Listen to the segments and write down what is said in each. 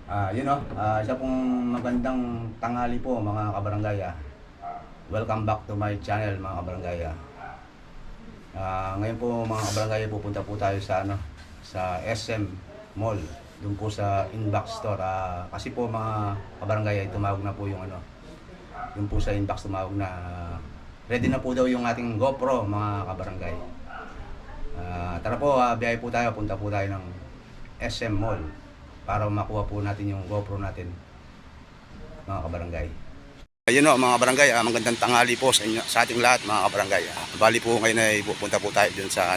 Isa pong magandang tanghali po mga kabarangay. Welcome back to my channel mga kabarangay. Ngayon po mga kabarangay, pupunta po tayo sa SM Mall, doon po sa Inbox Store. Kasi po mga kabarangay, tumawag na po yung po sa Inbox tumawag na ready na po daw yung ating GoPro mga kabarangay. Tara po, biyahe po tayo, punta po tayo ng SM Mall para makuha po natin yung GoPro natin mga kabarangay. Ayun o mga kabarangay, magandang tanghali po sa inyo, sa ating lahat mga kabarangay. Bali po ngayon ay pupunta po tayo dun sa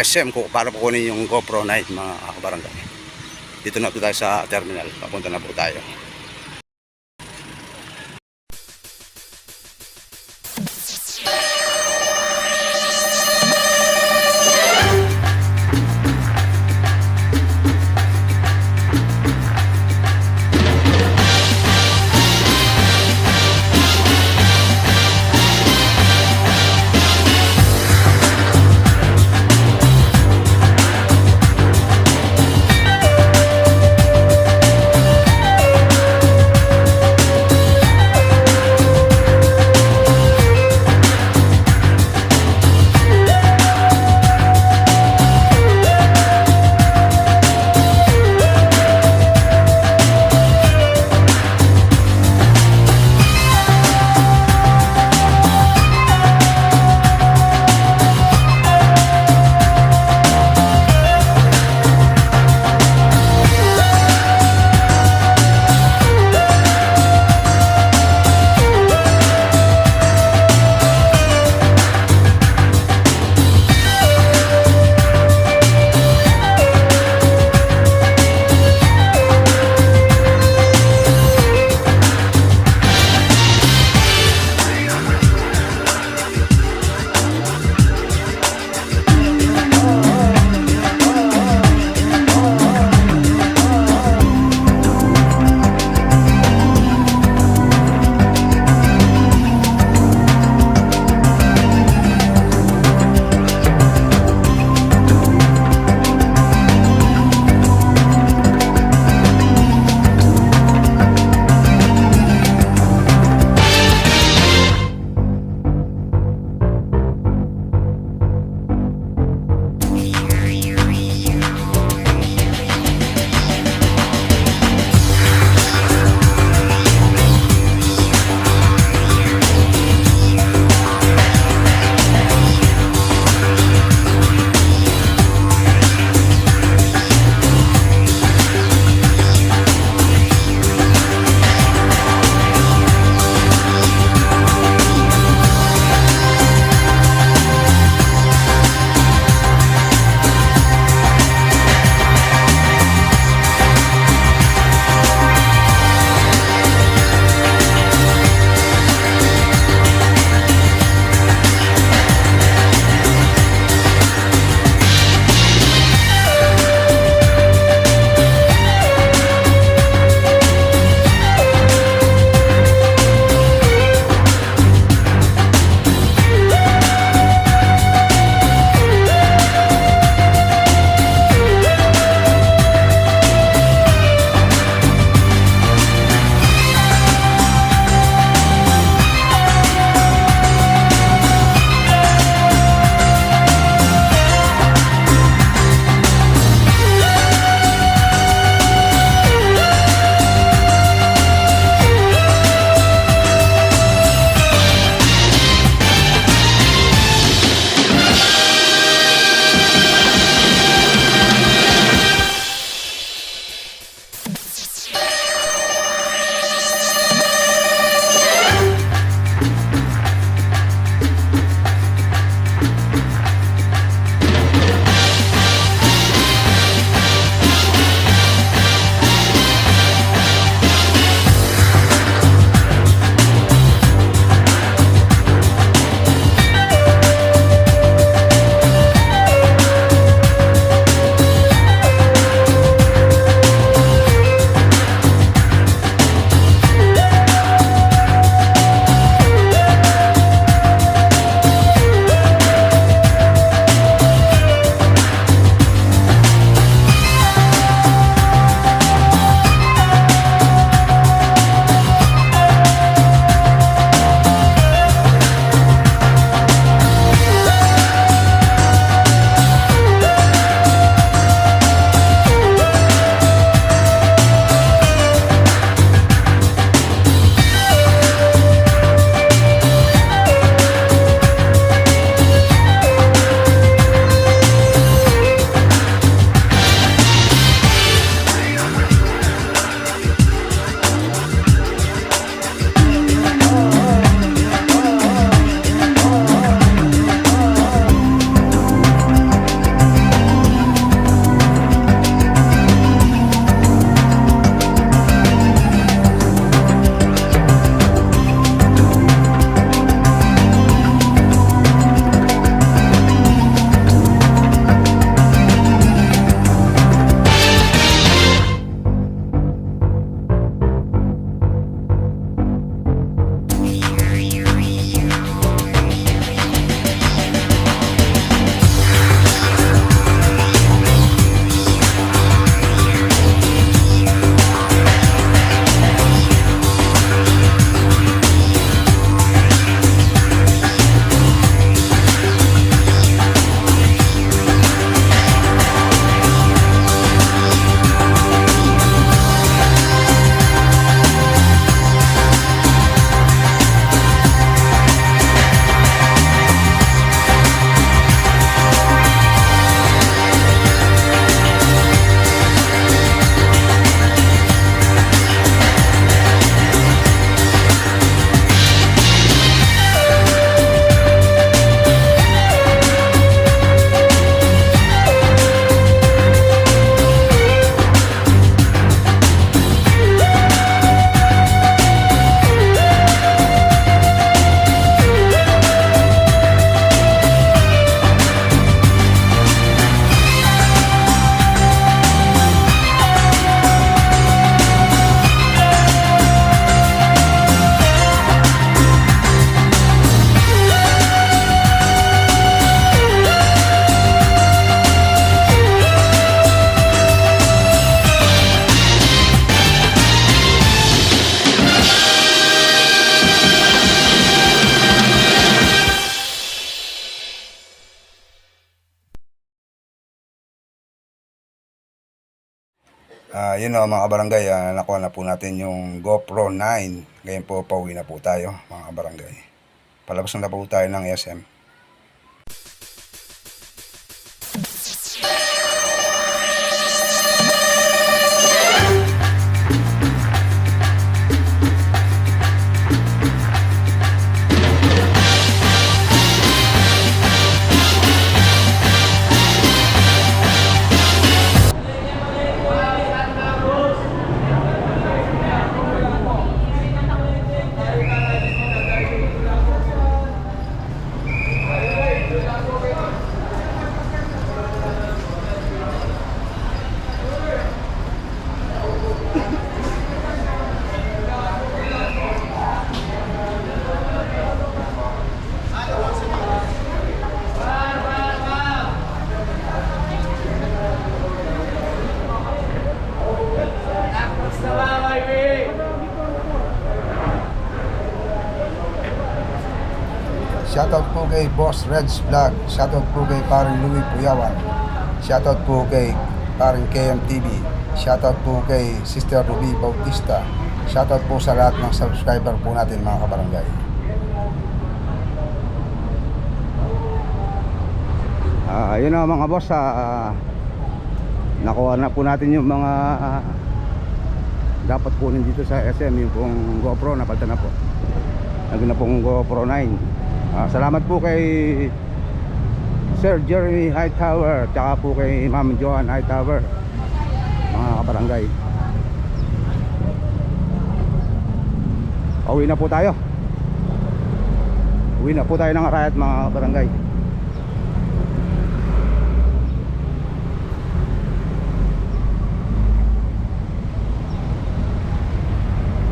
SM ko para po kunin yung GoPro Night mga kabarangay. Dito na po tayo sa terminal, papunta na po tayo. Yun o mga kabarangay, nakuha na po natin yung GoPro 9. Ngayon po, pauwi na po tayo mga kabarangay. Palabas na po tayo ng SM. Shoutout po kay Boss Reds Vlog. Shoutout po kay Paring Louie Puyawan. Shoutout po kay Paring KMTV. Shoutout po kay Sister Ruby Bautista. Shoutout po sa lahat ng subscriber po natin mga kabarangay. Yun na mga boss, nakuha na po natin yung mga dapat kunin dito sa SM. Yung pong GoPro, napalitan na po. Naging na pong GoPro 9. Salamat po kay Sir Jeremy Hightower, tsaka po kay Ma'am Joan Hightower, mga kabarangay. Uwi na po tayo. Uwi na po tayo ng Arayat mga kabarangay.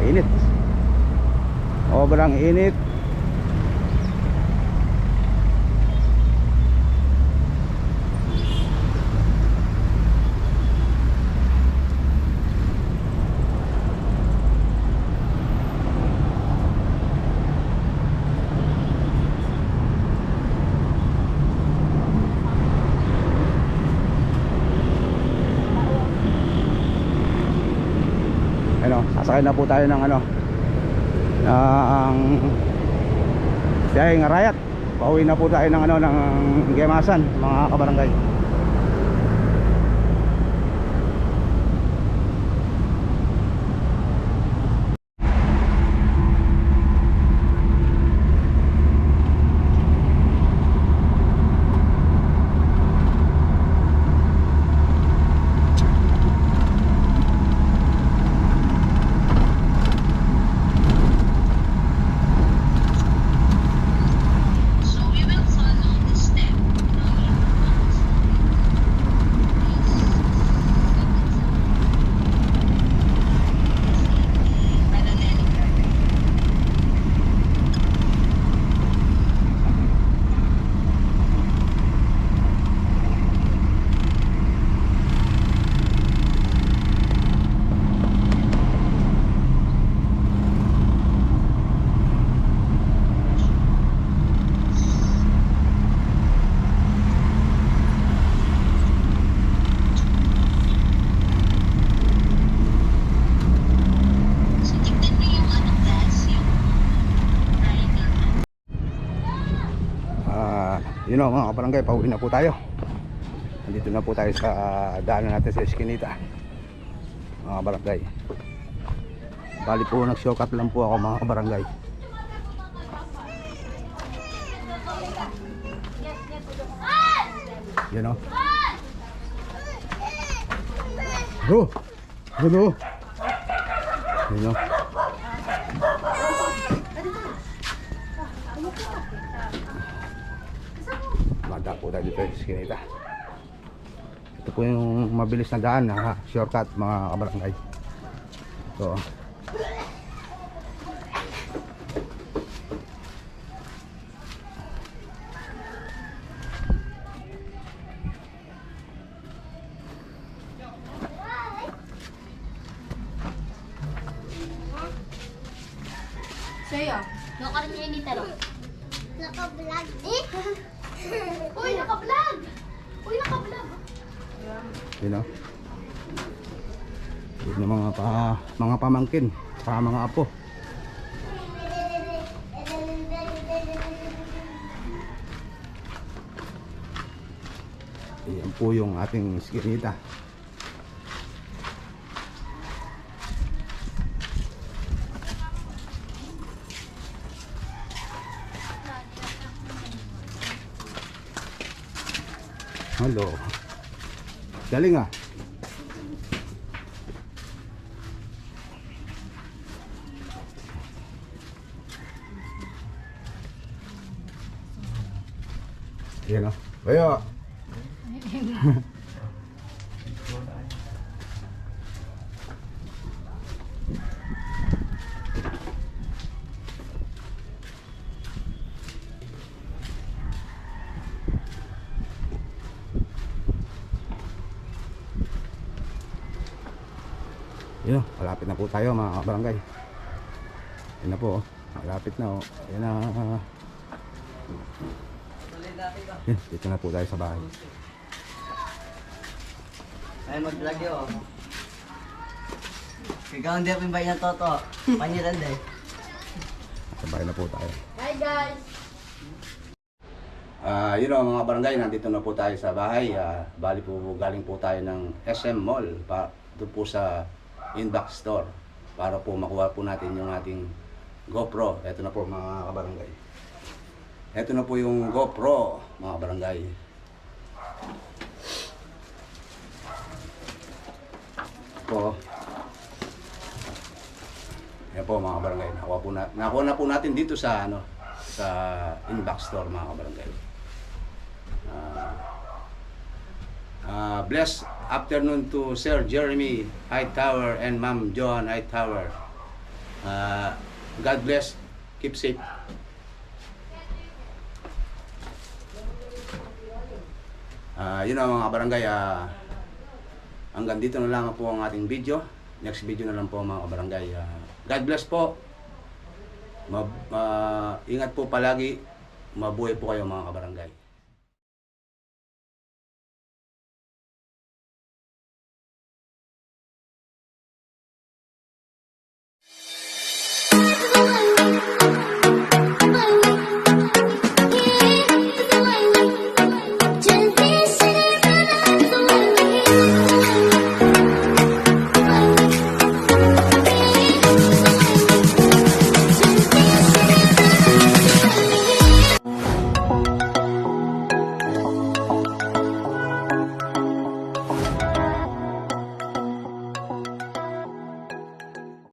Init. Sobrang init. Sasakay na po tayo ng ng biyaheng Arayat. Pauwi na po tayo ng ng Gemasan mga kabarangay. Yun o mga kabarangay, pauwi na po tayo. Nandito na po tayo sa daanan natin sa Eskinita mga kabarangay. Bali po nag-shortcut lang po ako mga kabarangay. Yun o bro, yun o yun o. Mada po tayo dito sa Eskinita. Ito po yung mabilis na daan na shortcut mga kabarangay. So Sa'yo. Nakarin niya ini taro. Naka-vlog eh? Uy, naka-vlog! Uy, naka-vlog! you know, Yun yung mga pamangkin, mga apo. Yan po yung ating skinita. Hello. Galing ah. Yan o. Bayo. Yun, malapit na po tayo mga barangay. Yan na po, malapit na oh. Yan na. Yan, dito na po tayo sa bahay. Ay, mag-vlog yun. Ikaw hindi ako yung bayan ng Toto. Panyiran din. Sa bahay na po tayo. Hi guys! Yun o mga barangay, nandito na po tayo sa bahay. Bali po, galing po tayo ng SM Mall. Doon po sa Inbox Store. Para po makuha po natin yung ating GoPro. Ito na po mga kabarangay. Ito na po yung GoPro mga barangay. Po. Yan po mga barangay. Nakuha na po natin dito sa sa Inbox Store mga kabarangay. Blessed afternoon to Sir Jeremy Hightower and Ma'am Joan Hightower. God bless. Keep safe. Yun na mga barangay. Hanggang dito na lang po ang ating video. Next video na lang po mga barangay. God bless po. Ingat po palagi. Mabuhay po kayo mga kabarangay.